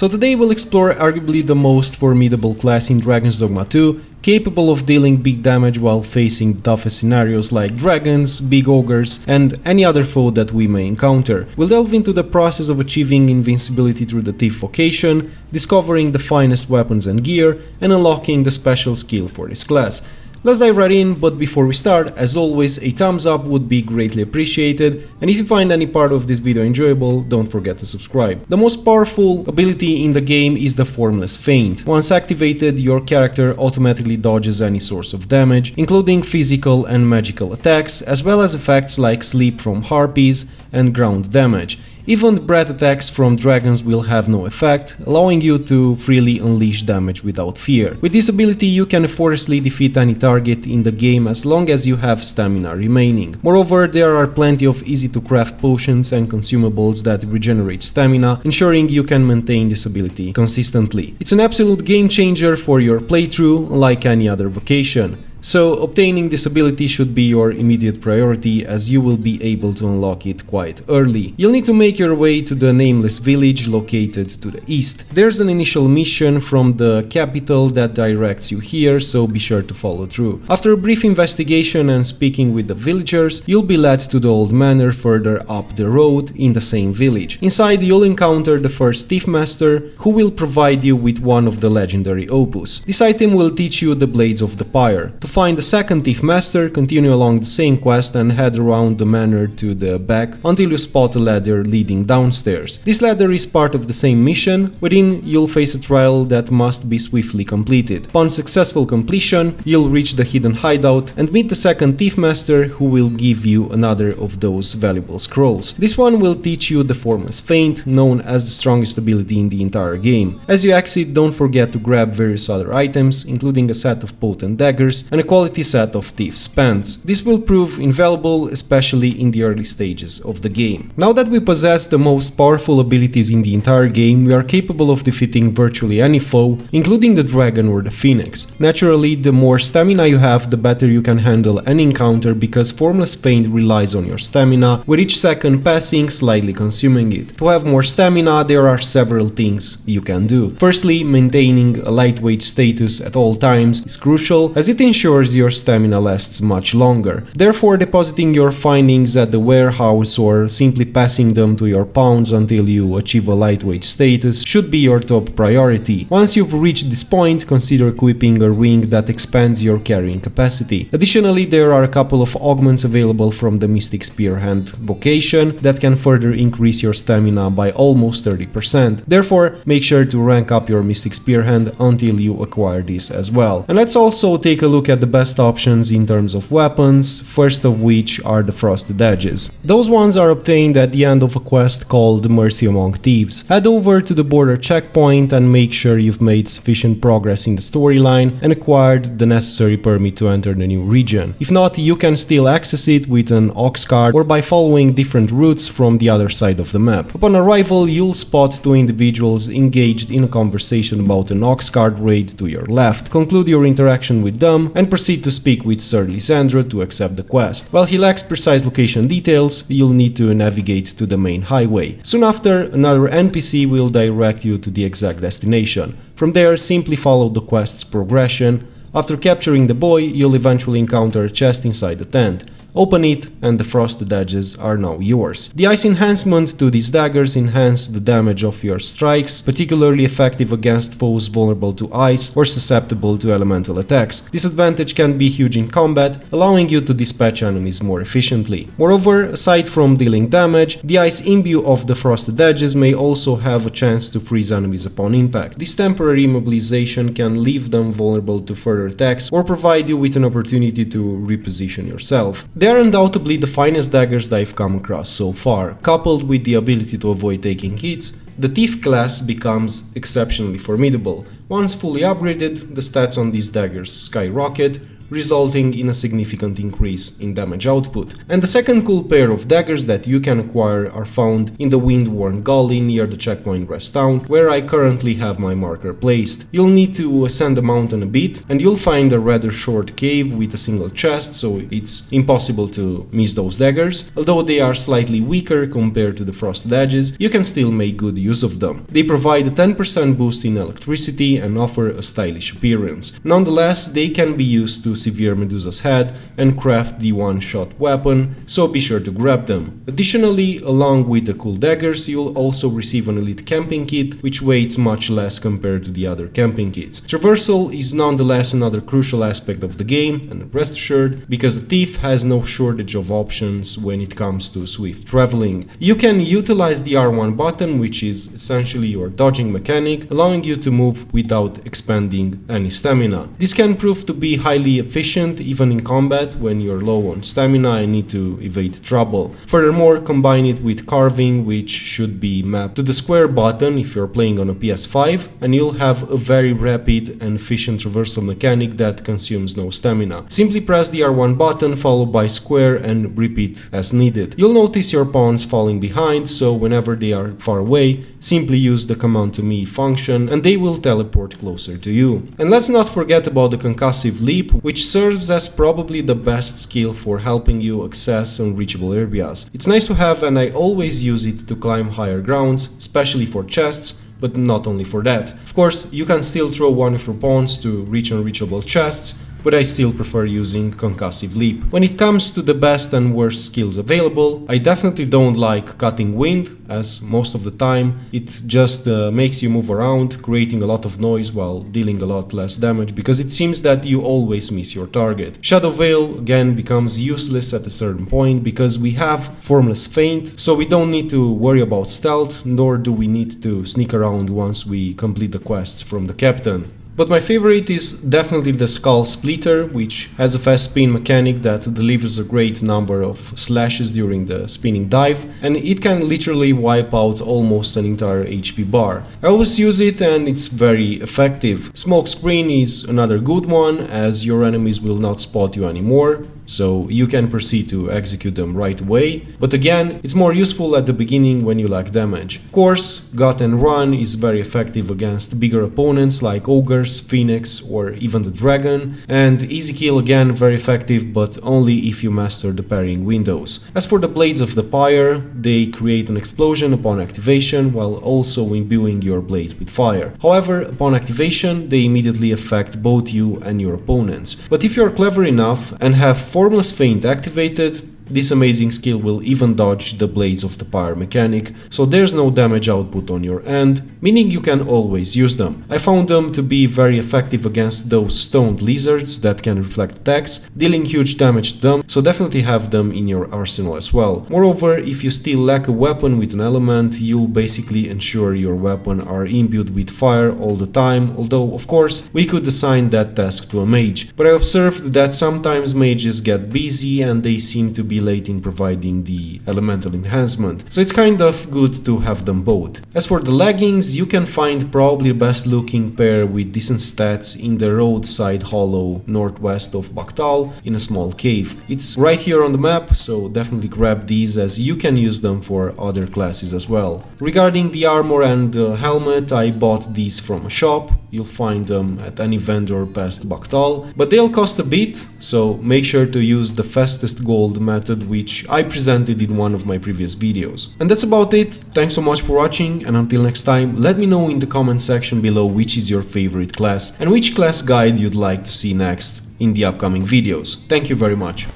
So today we'll explore arguably the most formidable class in Dragon's Dogma 2, capable of dealing big damage while facing the toughest scenarios like dragons, big ogres, and any other foe that we may encounter. We'll delve into the process of achieving invincibility through the Thief vocation, discovering the finest weapons and gear, and unlocking the special skill for this class. Let's dive right in, but before we start, as always, a thumbs up would be greatly appreciated, and if you find any part of this video enjoyable, don't forget to subscribe. The most powerful ability in the game is the Formless Faint. Once activated, your character automatically dodges any source of damage, including physical and magical attacks, as well as effects like sleep from harpies and ground damage. Even breath attacks from dragons will have no effect, allowing you to freely unleash damage without fear. With this ability you can effortlessly defeat any target in the game as long as you have stamina remaining. Moreover, there are plenty of easy to craft potions and consumables that regenerate stamina, ensuring you can maintain this ability consistently. It's an absolute game changer for your playthrough, like any other vocation. So obtaining this ability should be your immediate priority, as you will be able to unlock it quite early. You'll need to make your way to the Nameless village located to the east. There's an initial mission from the capital that directs you here, so be sure to follow through. After a brief investigation and speaking with the villagers, you'll be led to the old manor further up the road in the same village. Inside you'll encounter the first Thief Master, who will provide you with one of the legendary opus. This item will teach you the Blades of the Pyre. To find the second Thief Master, continue along the same quest and head around the manor to the back until you spot a ladder leading downstairs. This ladder is part of the same mission, wherein you'll face a trial that must be swiftly completed. Upon successful completion, you'll reach the hidden hideout and meet the second Thief Master, who will give you another of those valuable scrolls. This one will teach you the Formless Faint, known as the strongest ability in the entire game. As you exit, don't forget to grab various other items, including a set of potent daggers and a quality set of Thief's Pants. This will prove invaluable, especially in the early stages of the game. Now that we possess the most powerful abilities in the entire game, we are capable of defeating virtually any foe, including the dragon or the phoenix. Naturally, the more stamina you have, the better you can handle any encounter, because Formless Faint relies on your stamina, with each second passing slightly consuming it. To have more stamina, there are several things you can do. Firstly, maintaining a lightweight status at all times is crucial, as it ensures your stamina lasts much longer. Therefore, depositing your findings at the warehouse or simply passing them to your pawns until you achieve a lightweight status should be your top priority. Once you've reached this point, consider equipping a ring that expands your carrying capacity. Additionally, there are a couple of augments available from the Mystic Spearhand vocation that can further increase your stamina by almost 30%. Therefore, make sure to rank up your Mystic Spearhand until you acquire this as well. And let's also take a look at the best options in terms of weapons, first of which are the Frosted Edges. Those ones are obtained at the end of a quest called Mercy Among Thieves. Head over to the border checkpoint and make sure you've made sufficient progress in the storyline and acquired the necessary permit to enter the new region. If not, you can still access it with an ox cart or by following different routes from the other side of the map. Upon arrival, you'll spot two individuals engaged in a conversation about an ox cart raid to your left. Conclude your interaction with them and proceed to speak with Sir Lysandra to accept the quest. While he lacks precise location details, you'll need to navigate to the main highway. Soon after, another NPC will direct you to the exact destination. From there, simply follow the quest's progression. After capturing the boy, you'll eventually encounter a chest inside the tent. Open it and the Frosted Edges are now yours. The ice enhancement to these daggers enhance the damage of your strikes, particularly effective against foes vulnerable to ice or susceptible to elemental attacks. This advantage can be huge in combat, allowing you to dispatch enemies more efficiently. Moreover, aside from dealing damage, the ice imbue of the Frosted Edges may also have a chance to freeze enemies upon impact. This temporary immobilization can leave them vulnerable to further attacks or provide you with an opportunity to reposition yourself. They are undoubtedly the finest daggers that I've come across so far. Coupled with the ability to avoid taking hits, the Thief class becomes exceptionally formidable. Once fully upgraded, the stats on these daggers skyrocket, resulting in a significant increase in damage output. And the second cool pair of daggers that you can acquire are found in the wind-worn gully near the checkpoint rest town, where I currently have my marker placed. You'll need to ascend the mountain a bit, and you'll find a rather short cave with a single chest, so it's impossible to miss those daggers. Although they are slightly weaker compared to the frosted edges, you can still make good use of them. They provide a 10% boost in electricity and offer a stylish appearance. Nonetheless, they can be used to sever Medusa's head and craft the one-shot weapon, so be sure to grab them. Additionally, along with the cool daggers, you'll also receive an elite camping kit, which weighs much less compared to the other camping kits. Traversal is nonetheless another crucial aspect of the game, and rest assured, because the thief has no shortage of options when it comes to swift traveling. You can utilize the R1 button, which is essentially your dodging mechanic, allowing you to move without expending any stamina. This can prove to be highly efficient even in combat when you're low on stamina and need to evade trouble. Furthermore, combine it with carving, which should be mapped to the square button if you're playing on a PS5, and you'll have a very rapid and efficient traversal mechanic that consumes no stamina. Simply press the R1 button followed by square and repeat as needed. You'll notice your pawns falling behind, so whenever they are far away, simply use the command to me function and they will teleport closer to you. And let's not forget about the Concussive Leap, which serves as probably the best skill for helping you access unreachable areas. It's nice to have, and I always use it to climb higher grounds, especially for chests, but not only for that. Of course, you can still throw one of your pawns to reach unreachable chests, but I still prefer using Concussive Leap. When it comes to the best and worst skills available, I definitely don't like Cutting Wind, as most of the time it just makes you move around, creating a lot of noise while dealing a lot less damage, because it seems that you always miss your target. Shadow Veil again becomes useless at a certain point because we have Formless Faint, so we don't need to worry about stealth, nor do we need to sneak around once we complete the quests from the captain. But my favorite is definitely the Skull Splitter, which has a fast spin mechanic that delivers a great number of slashes during the spinning dive, and it can literally wipe out almost an entire HP bar. I always use it and it's very effective. Smoke Screen is another good one, as your enemies will not spot you anymore, so you can proceed to execute them right away, but again, it's more useful at the beginning when you lack damage. Of course, Gut and Run is very effective against bigger opponents like Ogres, Phoenix, or even the Dragon, and Easy Kill again very effective, but only if you master the parrying windows. As for the Blades of the Pyre, they create an explosion upon activation while also imbuing your blades with fire. However, upon activation, they immediately affect both you and your opponents. But if you're clever enough and have Formless Faint activated, this amazing skill will even dodge the Blades of the Pyre mechanic, so there's no damage output on your end, meaning you can always use them. I found them to be very effective against those stoned lizards that can reflect attacks, dealing huge damage to them, so definitely have them in your arsenal as well. Moreover, if you still lack a weapon with an element, you'll basically ensure your weapon are imbued with fire all the time, although of course we could assign that task to a mage. But I observed that sometimes mages get busy and they seem to be late in providing the elemental enhancement, so it's kind of good to have them both. As for the leggings, you can find probably the best looking pair with decent stats in the roadside hollow northwest of Bakhtal in a small cave. It's right here on the map, so definitely grab these as you can use them for other classes as well. Regarding the armor and helmet, I bought these from a shop. You'll find them at any vendor past Bakhtal, but they'll cost a bit, so make sure to use the fastest gold method, which I presented in one of my previous videos. And that's about it. Thanks so much for watching, and until next time, let me know in the comment section below which is your favorite class and which class guide you'd like to see next in the upcoming videos. Thank you very much.